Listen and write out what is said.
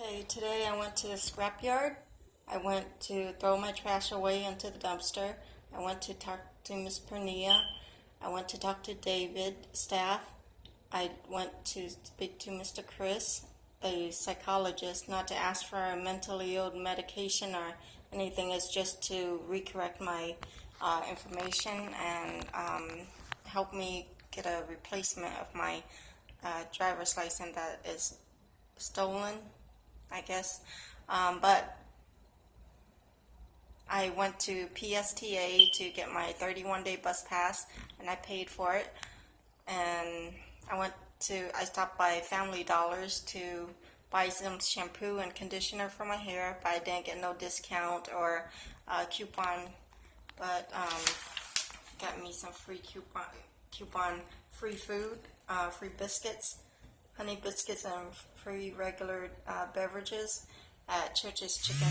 Okay, today I went to the scrapyard. I went to throw my trash away into the dumpster. I went to talk to Ms. Pernia. I went to talk to David, staff. I went to speak to Mr. Chris, a psychologist, not to ask for a mentally ill medication or anything. It's just to recorrect my information and help me get a replacement of my driver's license that is stolen, I guess. But I went to PSTA to get my 31-day bus pass, and I paid for it. And I stopped by Family Dollars to buy some shampoo and conditioner for my hair, but I didn't get no discount or coupon. But got me some free free food, free biscuits, honey biscuits, and free regular beverages at Church's Chicken.